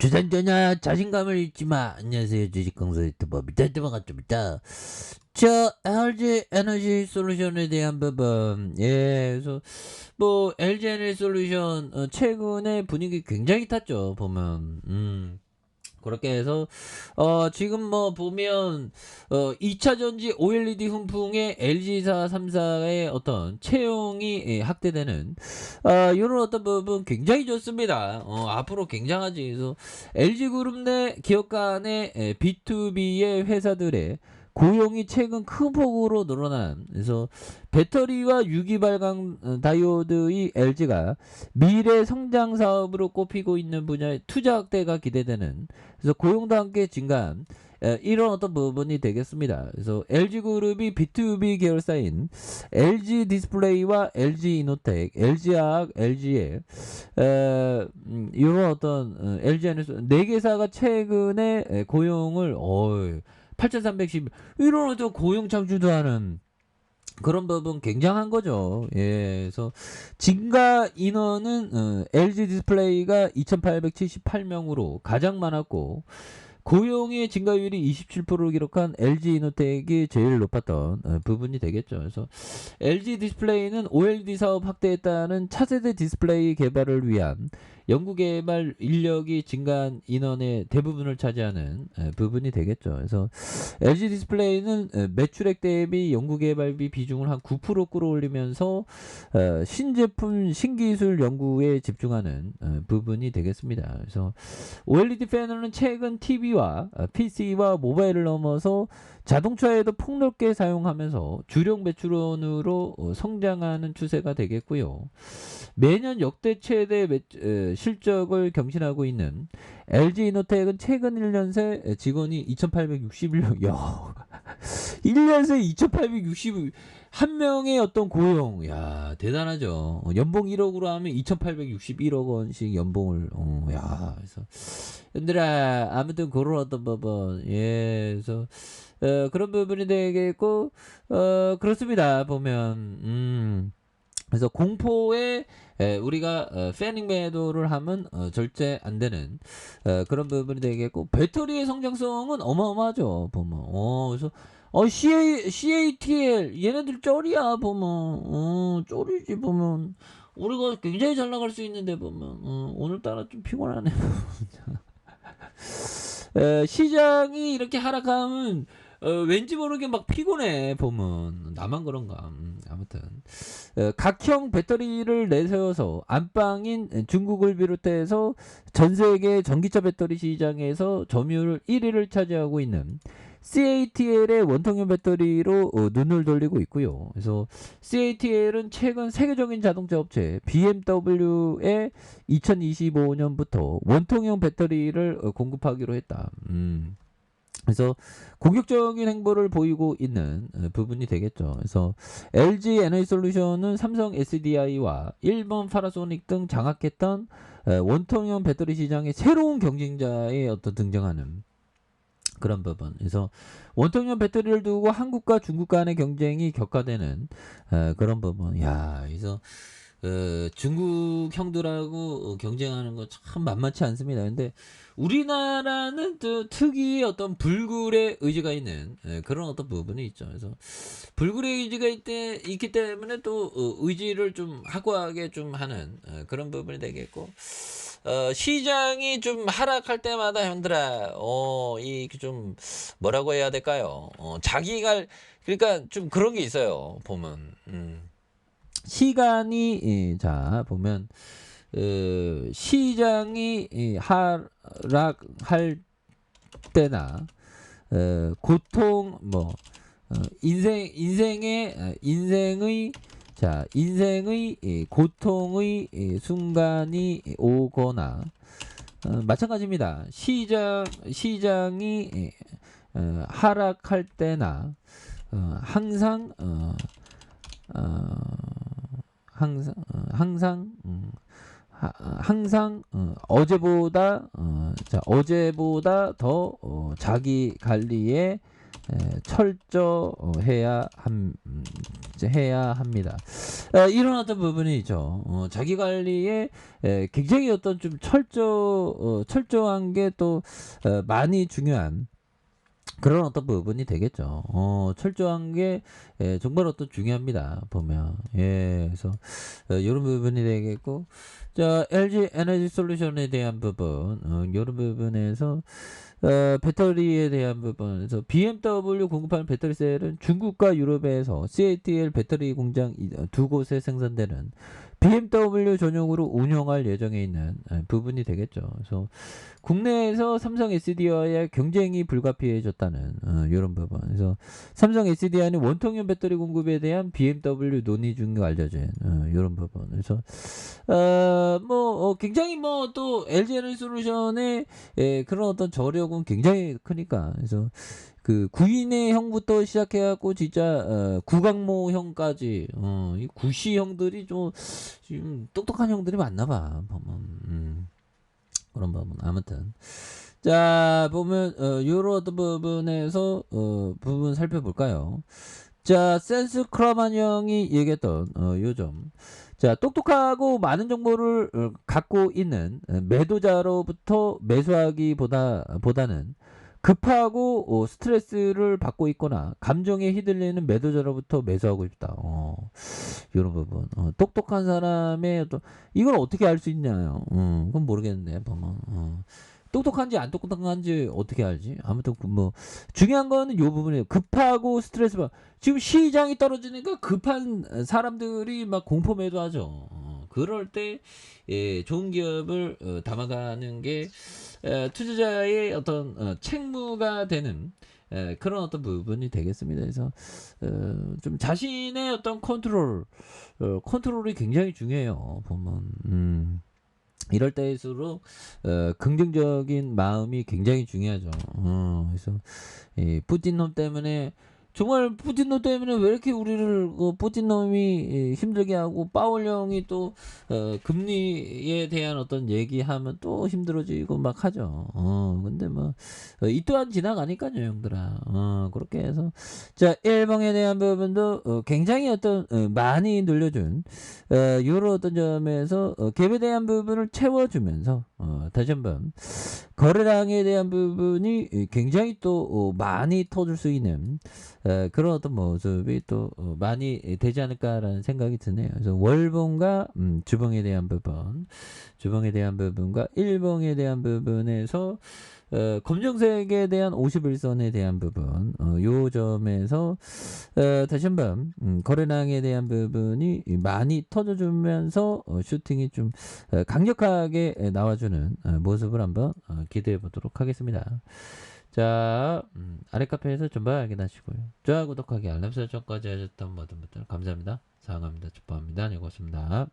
주산전야 자신감을 잃지 마. 안녕하세요. 주식강사 유튜버 미타이트방가입니다. 자, LG 에너지 솔루션에 대한 부분. 그래서 뭐 LG 에너지 솔루션 최근에 분위기 굉장히 탔죠. 보면. 그렇게 해서 지금 뭐 보면 2차 전지 OLED 훈풍에 LG사 3사의 어떤 채용이 확대되는 이런 어떤 부분 굉장히 좋습니다. 앞으로 굉장하지. 그래서 LG그룹 내 기업 간의 B2B의 회사들의 고용이 최근 큰 폭으로 늘어난, 그래서 배터리와 유기발광 다이오드의 LG가 미래 성장 사업으로 꼽히고 있는 분야의 투자 확대가 기대되는, 그래서 고용도 함께 증가한 이런 어떤 부분이 되겠습니다. 그래서 LG그룹이 B2B 계열사인 LG 디스플레이와 LG 이노텍, LG화학, LG에 이런 어떤 LG에서 4개사가 최근에 고용을 8,310 이런 어떤 고용 창출도 하는 그런 부분 굉장한 거죠. 그래서 증가 인원은 LG 디스플레이가 2,878명으로 가장 많았고, 고용의 증가율이 27%를 기록한 LG 이노텍이 제일 높았던 부분이 되겠죠. 그래서 LG 디스플레이는 OLED 사업 확대에 따른 차세대 디스플레이 개발을 위한 연구개발 인력이 증가한 인원의 대부분을 차지하는 부분이 되겠죠. 그래서 LG 디스플레이는 매출액 대비 연구개발비 비중을 한 9% 끌어올리면서 신제품 신기술 연구에 집중하는 부분이 되겠습니다. 그래서 OLED 패널은 최근 TV와 PC와 모바일을 넘어서 자동차에도 폭넓게 사용하면서 주력 매출원으로 성장하는 추세가 되겠고요. 매년 역대 최대 실적을 경신하고 있는 LG 이노텍은 최근 1년 새 직원이 2,861명. 야, 1년 새 2,861명의 어떤 고용. 야, 대단하죠. 연봉 1억으로 하면 2,861억 원씩 연봉을. 야, 그래서 얘들아, 아무튼 그런 어떤 부분. 그래서 그런 부분이 되겠고, 그렇습니다. 보면 그래서 공포에 우리가 패닝 매도를 하면 절대 안 되는 그런 부분이 되겠고, 배터리의 성장성은 어마어마하죠. 보면 그래서 CATL 얘네들 쩔이야. 보면 쩔이지. 보면 우리가 굉장히 잘 나갈 수 있는데, 보면 오늘따라 좀 피곤하네. 시장이 이렇게 하락하면 왠지 모르게 막 피곤해. 보면 나만 그런가. 아무튼 각형 배터리를 내세워서 안방인 중국을 비롯해서 전 세계 전기차 배터리 시장에서 점유율 1위를 차지하고 있는 CATL의 원통형 배터리로 눈을 돌리고 있고요. 그래서 CATL은 최근 세계적인 자동차 업체 BMW에 2025년부터 원통형 배터리를 공급하기로 했다. 그래서 공격적인 행보를 보이고 있는 부분이 되겠죠. 그래서 LG 에너지 솔루션은 삼성 SDI와 일본 파나소닉 등 장악했던 원통형 배터리 시장의 새로운 경쟁자의 어떤 등장하는 그런 부분. 그래서 원통형 배터리를 두고 한국과 중국 간의 경쟁이 격화되는 그런 부분. 야, 그래서 중국 형들하고 경쟁하는 거 참 만만치 않습니다. 근데 우리나라는 또 특유의 어떤 불굴의 의지가 있는 그런 어떤 부분이 있죠. 그래서 불굴의 의지가 있기 때문에 또 의지를 좀 확고하게 좀 하는 그런 부분이 되겠고, 시장이 좀 하락할 때마다 형들아, 이 좀 뭐라고 해야 될까요? 자기가 그러니까 좀 그런 게 있어요. 보면 시간이 자 보면 시장이 하락할 때나 고통 뭐 인생의 고통의 순간이 오거나 마찬가지입니다. 시장이 하락할 때나 항상 어제보다 더 자기 관리에 철저해야 해야 합니다. 이런 어떤 부분이죠. 자기 관리에 굉장히 어떤 좀 철저한 게 또 많이 중요한 그런 어떤 부분이 되겠죠. 철저한 게 정말 어떤 중요합니다. 보면 그래서 이런 부분이 되겠고, 자 LG 에너지 솔루션에 대한 부분, 이런 부분에서 배터리에 대한 부분에서 BMW 공급하는 배터리 셀은 중국과 유럽에서 CATL 배터리 공장 두 곳에 생산되는 BMW 전용으로 운영할 예정에 있는 부분이 되겠죠. 그래서 국내에서 삼성 SDI와의 경쟁이 불가피해졌다는 이런 부분. 그래서 삼성 SDI는 원통형 배터리 공급에 대한 BMW 논의 중으로 알려진 이런 부분. 그래서 굉장히 뭐 또 LG 에너지 솔루션의 그런 어떤 저력은 굉장히 크니까. 그래서 그 구인의 형부터 시작해갖고 진짜 구강모형까지 이 구시 형들이 좀 지금 똑똑한 형들이 많나봐. 보면 그런 부분. 아무튼 자 보면 요런 어떤 부분에서 부분 살펴볼까요? 자 센스 크라만 형이 얘기했던 요점. 자 똑똑하고 많은 정보를 갖고 있는 매도자로부터 매수하기보다는 급하고 스트레스를 받고 있거나 감정에 휘둘리는 매도자로부터 매수하고 싶다. 이런 부분. 똑똑한 사람의 어떤 이걸 어떻게 알 수 있냐요. 그건 모르겠는데 보면. 똑똑한지 안 똑똑한지 어떻게 알지? 아무튼 뭐 중요한 거는 요 부분이에요. 급하고 스트레스 받. 지금 시장이 떨어지니까 급한 사람들이 막 공포 매도하죠. 그럴 때 좋은 기업을 담아가는 게 투자자의 어떤 책무가 되는 그런 어떤 부분이 되겠습니다. 그래서 좀 자신의 어떤 컨트롤이 굉장히 중요해요. 보면 이럴 때일수록 긍정적인 마음이 굉장히 중요하죠. 그래서 푸틴 놈 때문에 정말 푸틴 놈 때문에 왜 이렇게 우리를 푸틴 놈이 힘들게 하고 파월 형이 또 금리에 대한 어떤 얘기하면 또 힘들어지고 막 하죠. 근데 뭐 이 또한 지나가니까요, 형들아. 그렇게 해서 자 1번에 대한 부분도 굉장히 어떤 많이 늘려준 요런 어떤 점에서 갭에 대한 부분을 채워주면서 다시 한번 거래량에 대한 부분이 굉장히 또 많이 터질 수 있는 그런 어떤 모습이 또 많이 되지 않을까라는 생각이 드네요. 그래서 월봉과 주봉에 대한 부분과 일봉에 대한 부분에서 검정색에 대한 51선에 대한 부분, 요 점에서 다시 한번 거래량에 대한 부분이 많이 터져주면서 슈팅이 좀 강력하게 나와주는 모습을 한번 기대해 보도록 하겠습니다. 자 아래 카페에서 전부 확인하시고요. 좋아요, 구독하기, 알람 설정까지 하셨던 모든 분들 감사합니다. 사랑합니다. 축복합니다. 네, 고맙습니다.